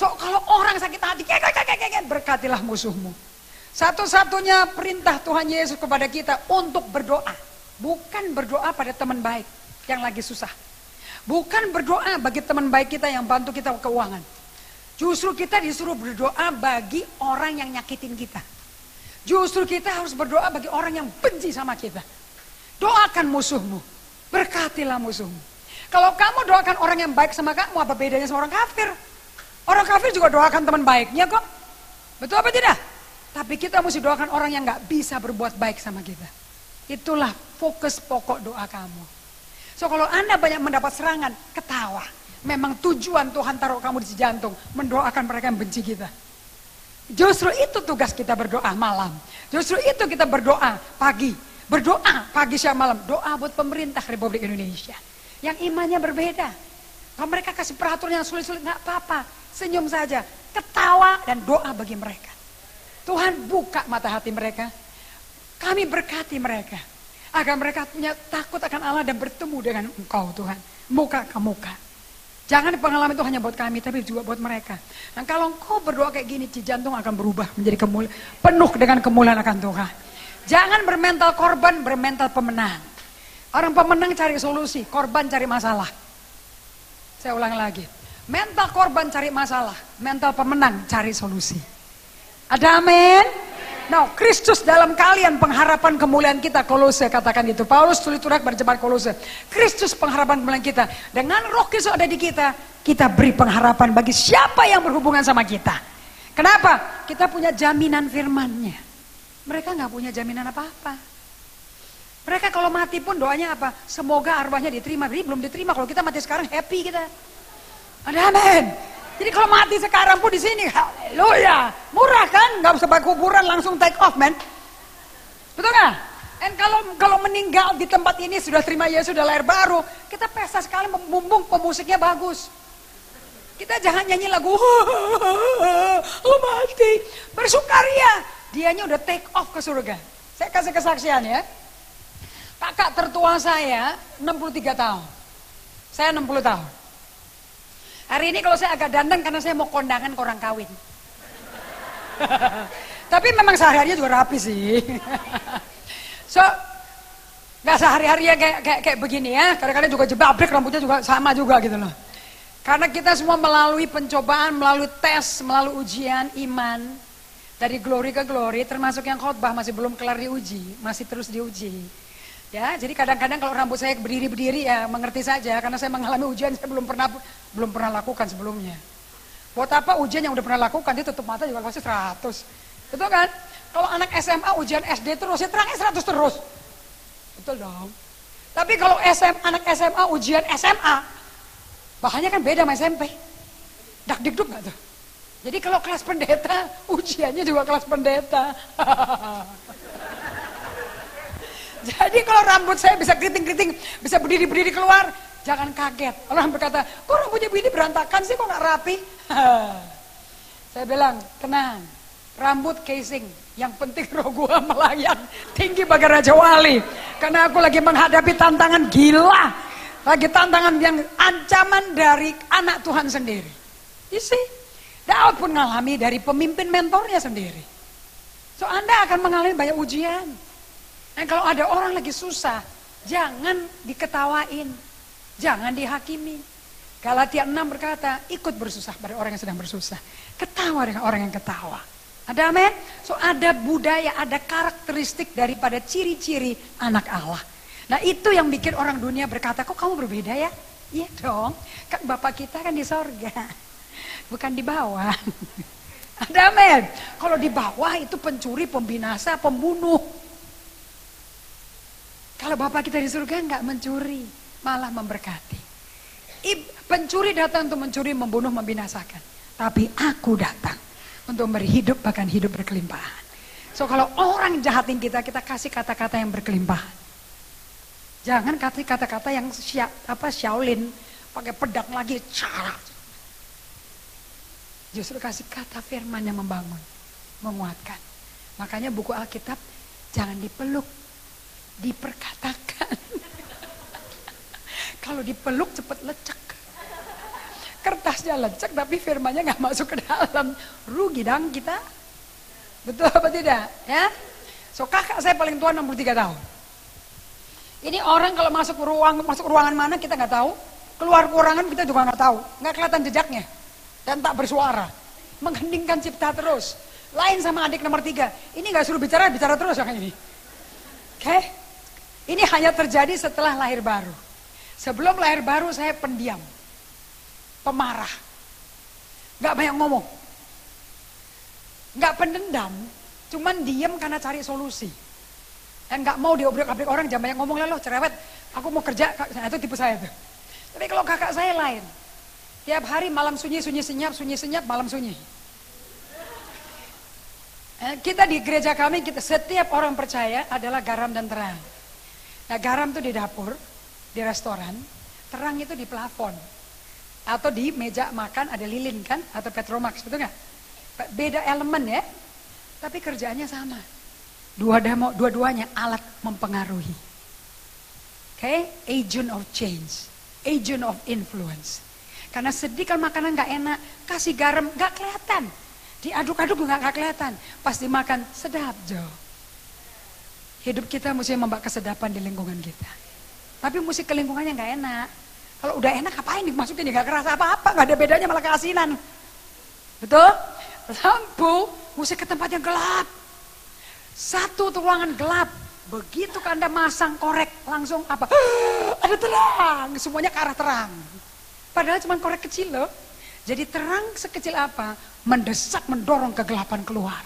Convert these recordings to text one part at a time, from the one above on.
So kalau orang sakit hati, berkatilah musuhmu. Satu-satunya perintah Tuhan Yesus kepada kita untuk berdoa. Bukan berdoa pada teman baik yang lagi susah. Bukan berdoa bagi teman baik kita yang bantu kita keuangan. Justru kita disuruh berdoa bagi orang yang nyakitin kita. Justru kita harus berdoa bagi orang yang benci sama kita. Doakan musuhmu, berkatilah musuhmu. Kalau kamu doakan orang yang baik sama kamu, apa bedanya sama orang kafir? Orang kafir juga doakan teman baiknya kok. Betul apa tidak? Tapi kita mesti doakan orang yang gak bisa berbuat baik sama kita. Itulah fokus pokok doa kamu. So kalau Anda banyak mendapat serangan, ketawa. Memang tujuan Tuhan taruh kamu di jantung, mendoakan mereka yang benci kita. Justru itu tugas kita berdoa malam. Justru itu kita berdoa pagi. Berdoa pagi siang malam. Doa buat pemerintah Republik Indonesia. Yang imannya berbeda. Kalau mereka kasih peraturan yang sulit-sulit, gak apa-apa. Senyum saja, ketawa dan doa bagi mereka. Tuhan buka mata hati mereka. Kami berkati mereka. Agar mereka punya takut akan Allah dan bertemu dengan Engkau Tuhan. Muka ke muka. Jangan pengalaman itu hanya buat kami, tapi juga buat mereka. Dan kalau Engkau berdoa kayak gini, jantung akan berubah menjadi penuh dengan kemuliaan akan Tuhan. Jangan bermental korban, bermental pemenang. Orang pemenang cari solusi, korban cari masalah. Saya ulang lagi. Mental korban cari masalah, mental pemenang cari solusi. Ada amin? Nah, Kristus dalam kalian pengharapan kemuliaan kita. Kolose katakan itu. Paulus tulis surat berjemaat Kolose. Kristus pengharapan kemuliaan kita. Dengan Roh Kristus ada di kita, kita beri pengharapan bagi siapa yang berhubungan sama kita. Kenapa? Kita punya jaminan firman-Nya. Mereka nggak punya jaminan apa-apa. Mereka kalau mati pun doanya apa? Semoga arwahnya diterima. Jadi belum diterima. Kalau kita mati sekarang happy kita. Ada amin. Jadi kalau mati sekarang pun di sini, haleluya, murah kan? Nggak usah pakai kuburan, langsung take off, man. Betul nggak? Dan kalau meninggal di tempat ini sudah terima Yesus, sudah lahir baru, kita pesta sekali, mumpung pemusiknya bagus. Kita jangan nyanyi lagu, lo mati, bersukaria. Dianya udah take off ke surga. Saya kasih kesaksian ya. Kakak tertua saya 63 tahun. Saya 60 tahun. Hari ini kalau saya agak dandan karena saya mau kondangan ke orang kawin. Tapi memang sehari-harinya juga rapi sih. So, gak sehari-harinya kayak begini ya. Kadang-kadang juga jebabrek, rambutnya juga sama juga gitu loh. Karena kita semua melalui pencobaan, melalui tes, melalui ujian iman. Dari glory ke glory, termasuk yang khotbah masih belum kelar diuji, masih terus diuji. Ya, jadi kadang-kadang kalau rambut saya berdiri-berdiri ya mengerti saja karena saya mengalami ujian saya belum pernah lakukan sebelumnya. Buat apa ujian yang udah pernah lakukan dia tutup mata juga pasti 100. Betul kan? Kalau anak SMA ujian SD terus ya terangnya 100 terus. Betul dong. Tapi kalau anak SMA ujian SMA bahannya kan beda sama SMP. Dakdikduk gak tuh? Jadi kalau kelas pendeta ujiannya juga kelas pendeta. Jadi kalau rambut saya bisa keriting-keriting, bisa berdiri-berdiri keluar, jangan kaget. Orang berkata, kok rambutnya begini berantakan sih, kok gak rapi? Saya bilang, tenang, rambut casing, yang penting roh gua melayang tinggi bagai Raja Wali. Karena aku lagi menghadapi tantangan gila, lagi tantangan yang ancaman dari anak Tuhan sendiri. You see, Daud pun mengalami dari pemimpin mentornya sendiri. So Anda akan mengalami banyak ujian. Dan kalau ada orang lagi susah, jangan diketawain, jangan dihakimi. Galatia 6 berkata, ikut bersusah pada orang yang sedang bersusah. Ketawa dengan orang yang ketawa. Ada amin? So ada budaya, ada karakteristik daripada ciri-ciri anak Allah. Nah itu yang bikin orang dunia berkata, kok kamu berbeda ya? Iya dong, kan Bapak kita kan di sorga, bukan di bawah. Ada amin? Kalau di bawah itu pencuri, pembinasa, pembunuh. Kalau Bapak kita di surga enggak mencuri, malah memberkati. Pencuri datang untuk mencuri, membunuh, membinasakan. Tapi aku datang untuk memberi hidup, bahkan hidup berkelimpahan. So kalau orang jahatin kita, kita kasih kata-kata yang berkelimpahan. Jangan kasih kata-kata yang Shaolin, pakai pedang lagi, cara. Justru kasih kata firman yang membangun, menguatkan. Makanya buku Alkitab jangan dipeluk, diperkatakan. Kalau dipeluk cepat lecek. Kertasnya lecek tapi firmannya nggak masuk ke dalam. Rugi dong kita. Betul apa tidak? Ya. So kakak saya paling tua 63 tahun. Ini orang kalau masuk ruangan mana kita nggak tahu. Keluar ruangan kita juga nggak tahu. Nggak kelihatan jejaknya. Dan tak bersuara. Menghendingkan cipta terus. Lain sama adik nomor 3. Ini nggak suruh bicara terus yang ini. Oke? Ini hanya terjadi setelah lahir baru. Sebelum lahir baru saya pendiam. Pemarah. Nggak banyak ngomong. Nggak pendendam, cuman diem karena cari solusi. Dan nggak mau diobrak-abrik orang, jangan banyak ngomong lah lo cerewet. Aku mau kerja, nah, itu tipe saya tuh. Tapi kalau kakak saya lain, tiap hari malam sunyi senyap, malam sunyi. Kita di gereja kami, setiap orang percaya adalah garam dan terang. Nah garam tuh di dapur, di restoran, terang itu di plafon. Atau di meja makan ada lilin kan, atau Petromax, betul nggak? Beda elemen ya, tapi kerjaannya sama. Dua-duanya alat mempengaruhi. Oke, agent of change, agent of influence. Karena sedih kalau makanan nggak enak, kasih garam nggak kelihatan, diaduk-aduk juga nggak kelihatan. Pas dimakan sedap Jo. Hidup kita mesti membawa kesedapan di lingkungan kita. Tapi mesti ke lingkungannya nggak enak. Kalau udah enak ngapain dimasukin, nggak kerasa apa-apa, nggak ada bedanya malah keasinan. Betul? Lampu mesti ke tempat yang gelap. Satu ruangan gelap. Begitu Anda masang korek langsung apa? Ada terang, semuanya ke arah terang. Padahal cuma korek kecil loh. Jadi terang sekecil apa? Mendesak, mendorong kegelapan keluar.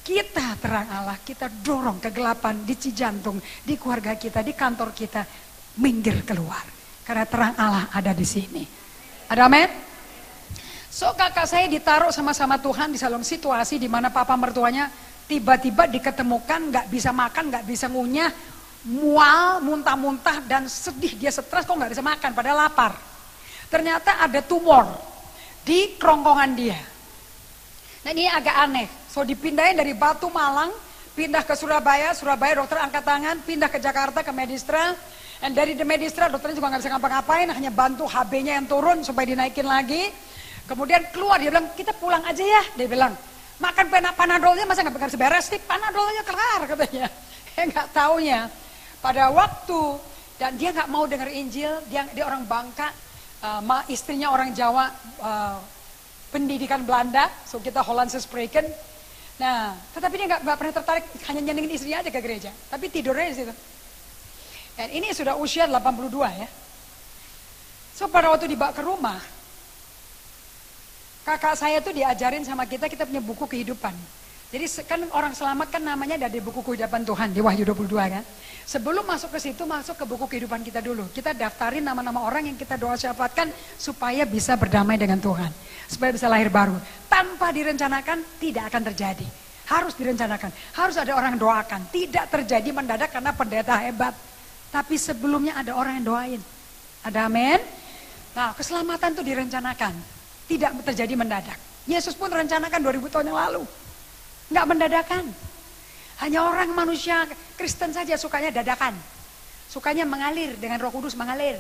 Kita terang Allah, kita dorong kegelapan di Cijantung, di keluarga kita, di kantor kita, minggir keluar. Karena terang Allah ada di sini. Ada amin? So kakak saya ditaruh sama-sama Tuhan di dalam situasi di mana papa mertuanya tiba-tiba diketemukan nggak bisa makan, nggak bisa ngunyah, mual, muntah-muntah dan sedih, dia stres kok nggak bisa makan padahal lapar. Ternyata ada tumor di kerongkongan dia. Nah ini agak aneh. So dipindahin dari Batu Malang, pindah ke Surabaya, dokter angkat tangan, pindah ke Jakarta ke Medistra. Dan dari Medistra dokternya juga nggak bisa ngapa-ngapain, hanya bantu HB-nya yang turun supaya dinaikin lagi. Kemudian keluar, dia bilang, kita pulang aja ya. Dia bilang, makan panadolnya masa gak bisa beres sih, panadolnya kelar katanya. Gak taunya, pada waktu, dan dia gak mau dengar Injil, dia orang Bangka, istrinya orang Jawa, pendidikan Belanda, so kita Hollandse spreken. Nah, tetapi dia gak pernah tertarik, hanya nyenengin istrinya aja ke gereja. Tapi tidurnya di situ. Dan ini sudah usia 82 ya. So pada waktu dibawa ke rumah, kakak saya tuh diajarin sama kita punya buku kehidupan. Jadi kan orang selamat kan namanya dari buku kehidupan Tuhan di Wahyu 22 kan. Sebelum masuk ke situ, masuk ke buku kehidupan kita dulu. Kita daftarin nama-nama orang yang kita doa syafatkan supaya bisa berdamai dengan Tuhan. Supaya bisa lahir baru. Tanpa direncanakan tidak akan terjadi. Harus direncanakan. Harus ada orang yang doakan. Tidak terjadi mendadak karena pendeta hebat. Tapi sebelumnya ada orang yang doain. Ada amin? Nah keselamatan itu direncanakan. Tidak terjadi mendadak. Yesus pun rencanakan 2000 tahun yang lalu. Nggak mendadakan. Hanya orang manusia Kristen saja sukanya dadakan. Sukanya mengalir dengan Roh Kudus mengalir.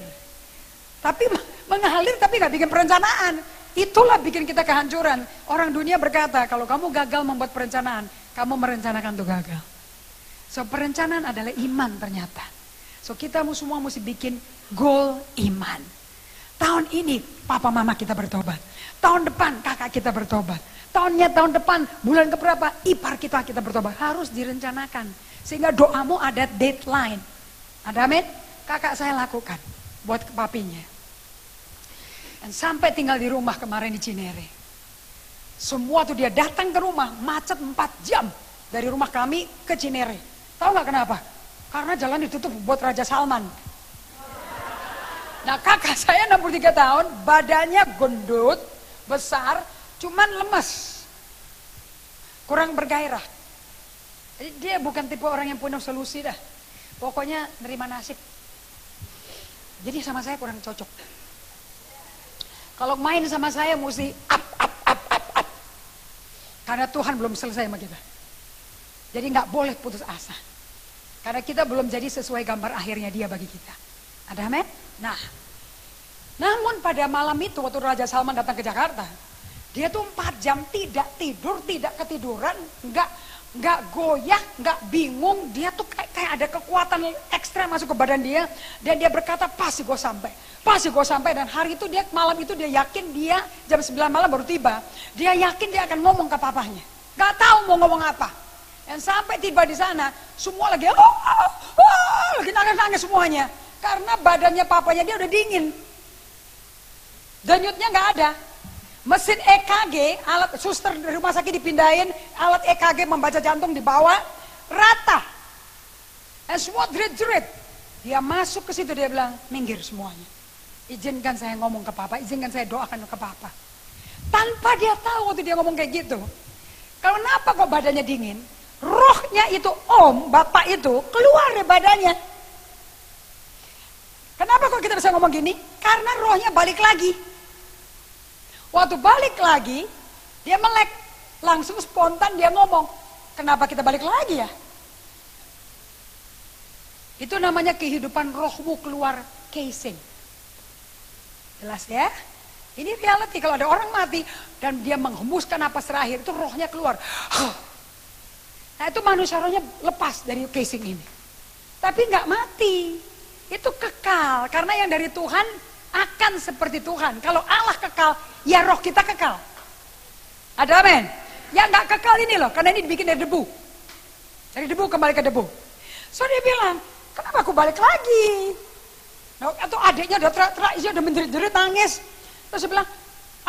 Tapi mengalir tapi nggak bikin perencanaan. Itulah bikin kita kehancuran. Orang dunia berkata kalau kamu gagal membuat perencanaan, kamu merencanakan untuk gagal. So perencanaan adalah iman ternyata. So kita semua mesti bikin goal iman. Tahun ini papa mama kita bertobat. Tahun depan kakak kita bertobat. Tahun depan bulan keberapa ipar kita bertobat. Harus direncanakan. Sehingga doamu ada deadline. Ada amin? Kakak saya lakukan buat papinya. Dan sampai tinggal di rumah kemarin di Cinere. Semua tuh dia datang ke rumah macet 4 jam. Dari rumah kami ke Cinere. Tahu gak kenapa? Karena jalan ditutup buat Raja Salman. Nah kakak saya 63 tahun, badannya gendut, besar, cuman lemes. Kurang bergairah. Jadi dia bukan tipe orang yang punya solusi dah. Pokoknya nerima nasib. Jadi sama saya kurang cocok. Kalau main sama saya mesti up. Karena Tuhan belum selesai sama kita. Jadi nggak boleh putus asa. Karena kita belum jadi sesuai gambar akhirnya dia bagi kita. Ada amin? Nah, Namun pada malam itu waktu Raja Salman datang ke Jakarta, dia tuh 4 jam tidak tidur, tidak ketiduran, nggak goyah, nggak bingung. Dia tuh kayak ada kekuatan ekstrem masuk ke badan dia, dan dia berkata pasti gue sampai, pasti gue sampai. Dan hari itu dia malam itu dia yakin dia jam 9 malam baru tiba. Dia yakin dia akan ngomong ke papahnya, nggak tahu mau ngomong apa. Dan sampai tiba di sana, semua lagi lagi nangis semuanya, karena badannya papanya dia udah dingin. Denyutnya nggak ada. Mesin EKG, alat suster dari rumah sakit dipindahin, alat EKG membaca jantung dibawa, rata. Dan semua jerit-jerit. Dia masuk ke situ, dia bilang, minggir semuanya. Izinkan saya ngomong ke papa, izinkan saya doakan ke papa. Tanpa dia tahu waktu dia ngomong kayak gitu. Kenapa kok badannya dingin? Rohnya itu bapak itu keluar dari badannya. Kenapa kok kita bisa ngomong gini? Karena rohnya balik lagi. Waktu balik lagi, dia melek. Langsung spontan dia ngomong, kenapa kita balik lagi ya? Itu namanya kehidupan rohmu keluar casing. Jelas ya? Ini reality, kalau ada orang mati dan dia menghembuskan napas terakhir, itu rohnya keluar. Nah itu manusia rohnya lepas dari casing ini. Tapi nggak mati. Itu kekal, karena yang dari Tuhan akan seperti Tuhan. Kalau Allah kekal, ya roh kita kekal. Ada amin? Yang nggak kekal ini loh, karena ini dibikin dari debu. Dari debu kembali ke debu. So dia bilang, kenapa aku balik lagi? Atau adiknya udah teriak-teriak, dia udah menjerit-jerit nangis. Terus dia bilang,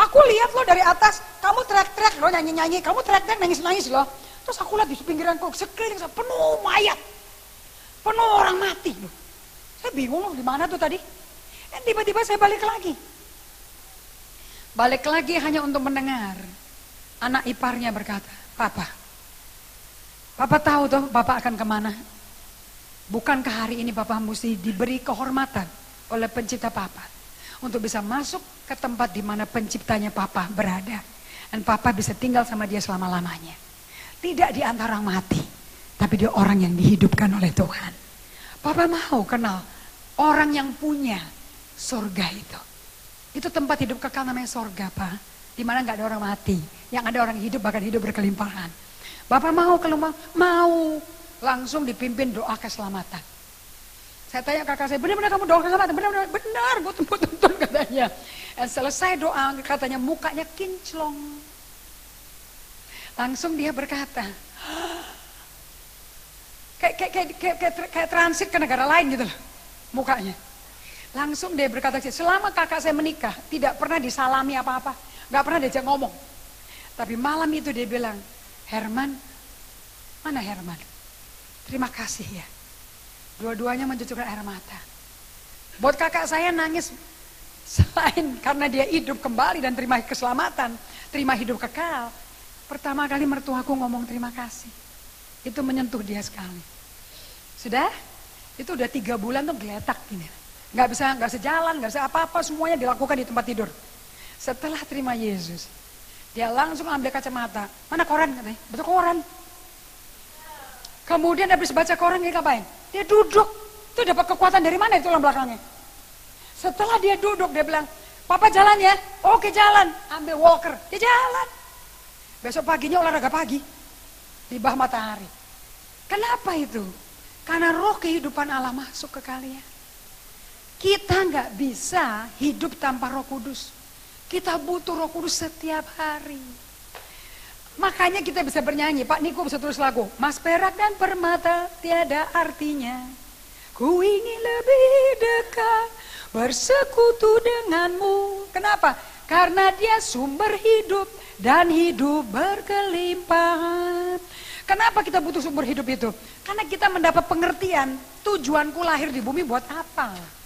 aku lihat lo dari atas, kamu teriak-teriak lo, nyanyi-nyanyi, kamu teriak-teriak nangis-nangis lo. Terus aku lihat di pinggiranku, sekeliling penuh mayat, penuh orang mati loh. Saya bingung loh, di mana tuh tadi? Dan tiba-tiba saya balik lagi. Balik lagi hanya untuk mendengar. Anak iparnya berkata, Papa tahu tuh Bapak akan kemana? Bukankah hari ini Bapak mesti diberi kehormatan oleh pencipta Papa untuk bisa masuk ke tempat di mana penciptanya Papa berada. Dan Papa bisa tinggal sama dia selama-lamanya. Tidak di antara orang mati, tapi dia orang yang dihidupkan oleh Tuhan. Papa mau kenal orang yang punya surga itu. Itu tempat hidup kekal namanya surga, Pak. Di mana nggak ada orang mati, yang ada orang hidup, bahkan hidup berkelimpahan. Bapak mau kalau mau langsung dipimpin doa keselamatan. Saya tanya kakak saya, benar-benar kamu doa keselamatan? Benar, gue tuntun katanya. Dan selesai doa, katanya mukanya kinclong. Langsung dia berkata, kayak transit ke negara lain gitu loh, mukanya. Langsung dia berkata, selama kakak saya menikah, tidak pernah disalami apa-apa, gak pernah diajak ngomong. Tapi malam itu dia bilang, Herman, mana Herman? Terima kasih ya. Dua-duanya mencucurkan air mata. Buat kakak saya nangis, selain karena dia hidup kembali dan terima keselamatan, terima hidup kekal. Pertama kali mertuaku ngomong terima kasih. Itu menyentuh dia sekali. Sudah? Itu udah 3 bulan tuh geletak gini. Gak bisa jalan, gak bisa apa-apa, semuanya dilakukan di tempat tidur. Setelah terima Yesus, dia langsung ambil kacamata. Mana koran katanya? Baca koran. Kemudian habis baca koran dia ngapain? Dia duduk. Itu dapat kekuatan dari mana itu tulang belakangnya? Setelah dia duduk dia bilang, Papa jalan ya? Oke jalan. Ambil walker, dia jalan. Besok paginya olahraga pagi. Di bawah matahari. Kenapa itu? Karena roh kehidupan Allah masuk ke kalian. Kita nggak bisa hidup tanpa Roh Kudus. Kita butuh Roh Kudus setiap hari. Makanya kita bisa bernyanyi. Pak Niko bisa tulis lagu. Mas perak dan permata tiada artinya. Ku ingin lebih dekat bersekutu denganmu. Kenapa? Karena dia sumber hidup dan hidup berkelimpahan. Kenapa kita butuh sumber hidup itu? Karena kita mendapat pengertian tujuanku lahir di bumi buat apa.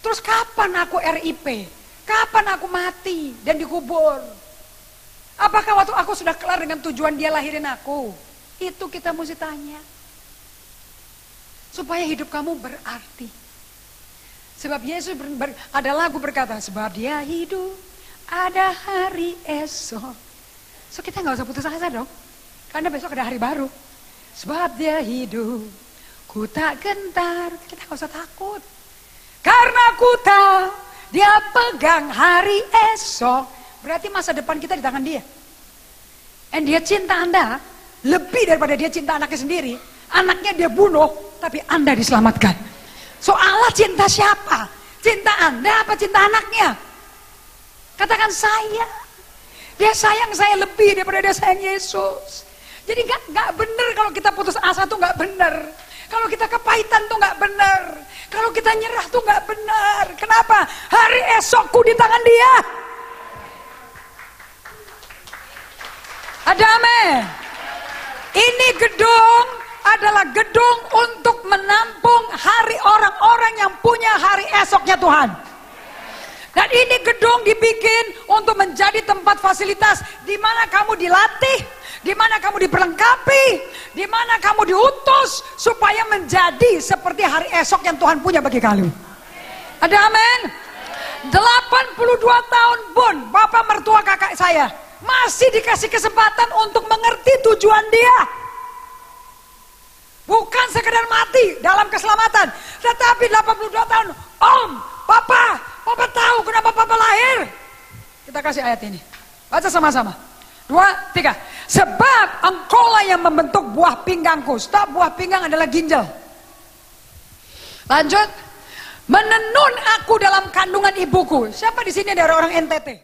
Terus kapan aku RIP? Kapan aku mati dan dikubur? Apakah waktu aku sudah kelar dengan tujuan dia lahirin aku? Itu kita mesti tanya. Supaya hidup kamu berarti. Sebab Yesus ada lagu berkata, sebab dia hidup, ada hari esok. So kita gak usah putus asa dong. Karena besok ada hari baru. Sebab dia hidup, ku tak gentar. Kita gak usah takut. Karena ku tahu Dia pegang hari esok. Berarti masa depan kita di tangan dia. Dan dia cinta Anda lebih daripada dia cinta anaknya sendiri. Anaknya dia bunuh, tapi Anda diselamatkan. So Allah cinta siapa? Cinta Anda apa cinta anaknya? Katakan saya. Dia sayang saya lebih daripada dia sayang Yesus. Jadi gak bener kalau kita putus asa tuh gak bener. Kalau kita kepahitan tuh gak bener. Kalau kita nyerah tuh gak bener. Kenapa? Hari esokku di tangan dia. Ada amin. Ini gedung adalah gedung untuk menampung hari orang-orang yang punya hari esoknya Tuhan. Dan ini gedung dibikin untuk menjadi tempat fasilitas di mana kamu dilatih, di mana kamu diperlengkapi, di mana kamu diutus supaya menjadi seperti hari esok yang Tuhan punya bagi kalian. Ada amin? 82 tahun pun bapak mertua kakak saya masih dikasih kesempatan untuk mengerti tujuan dia. Bukan sekedar mati dalam keselamatan, tetapi 82 tahun, Om, Papa tahu kenapa Papa lahir. Kita kasih ayat ini. Baca sama-sama. 2, 3. Sebab engkaulah yang membentuk buah pinggangku. Stop, buah pinggang adalah ginjal. Lanjut. Menenun aku dalam kandungan ibuku. Siapa di sini dari orang NTT?